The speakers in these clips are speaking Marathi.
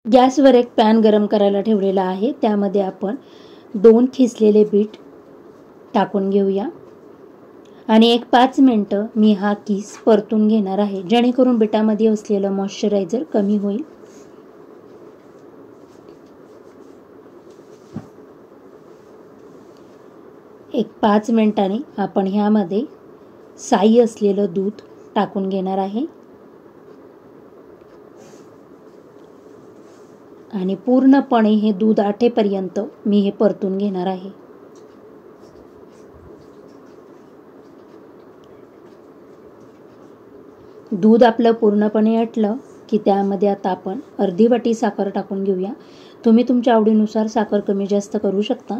गॅसवर एक पॅन गरम करायला ठेवलेला आहे. त्यामध्ये आपण 2 खिसलेले बीट टाकून घेऊया आणि एक 5 मिनिटं मी हा किस परतून घेणार आहे, जेणेकरून बीटामध्ये असलेलं मॉइश्चरायझर कमी होईल. एक 5 मिनिटांनी आपण ह्यामध्ये साई असलेलं दूध टाकून घेणार आहे आणि पूर्णपणे हे दूध आटेपर्यंत मी हे परतून घेणार आहे. दूध आपलं पूर्णपणे आटलं की त्यामध्ये आता आपण अर्धी वाटी साखर टाकून घेऊया. तुम्ही तुमच्या आवडीनुसार साखर कमी जास्त करू शकता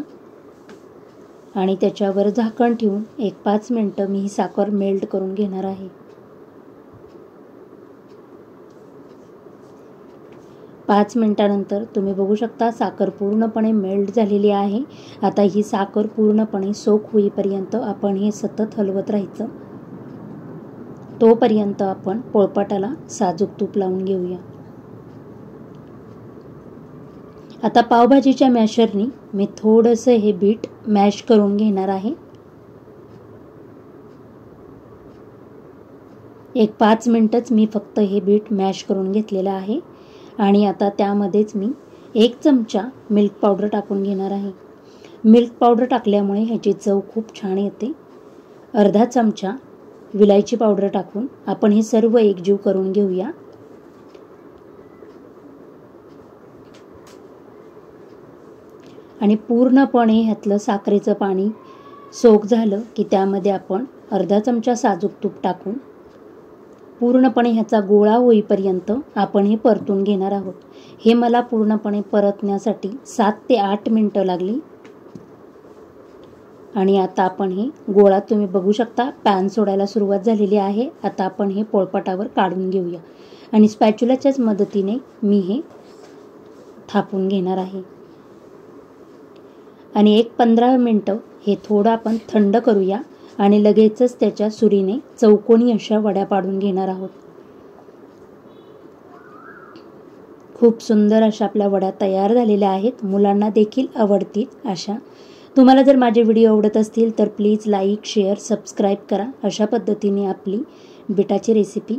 आणि त्याच्यावर झाकण ठेवून एक 5 मिनिटं मी ही साखर मेल्ट करून घेणार आहे. 5 मिनिटानंतर तुम्ही बघू शकता साखर पूर्णपणे मेल्ट झालेली आहे. आता ही साखर पूर्णपणे सोक होईपर्यंत आपण हे सतत हलवत राहायचं. तोपर्यंत आपण पोळपाटाला साजूक तूप लावून घेऊया. आता पावभाजीच्या मॅशरनी मी थोडंसं हे बीट मॅश करून घेणार आहे. एक 5 मिनिटच मी फक्त हे बीट मॅश करून घेतलेलं आहे आणि आता त्यामध्येच मी 1 चमचा मिल्क पावडर टाकून घेणार आहे. मिल्क पावडर टाकल्यामुळे ह्याची चव खूप छान येते. अर्धा चमचा विलायची पावडर टाकून आपण हे सर्व एकजीव करून घेऊया. आणि पूर्णपणे ह्यातलं साखरेचं पाणी सोक झालं की त्यामध्ये आपण अर्धा चमचा साजूक तूप टाकून पूर्णपणे ह्याचा गोळा होईपर्यंत आपण हे परतून घेणार आहोत. हे मला पूर्णपणे परतण्यासाठी 7 ते 8 मिनिटं लागली. आणि आता आपण हे गोळा तुम्ही बघू शकता पॅन सोडायला सुरुवात झालेली आहे. आता आपण हे पोळपाटावर काढून घेऊया आणि स्पॅच्युलाच्याच मदतीने मी हे थापून घेणार आहे आणि एक 15 मिनिटं हे थोडं आपण थंड करूया आणि लगेचच त्याच्या सुरीने चौकोनी अशा वड्या पाडून घेणार आहोत. खूप सुंदर अशा आपल्या वड्या तयार झालेल्या आहेत. मुलांना देखील आवडतील अशा. तुम्हाला जर माझे व्हिडिओ आवडत असतील तर प्लीज लाईक, शेअर, सबस्क्राईब करा. अशा पद्धतीने आपली बीटाची रेसिपी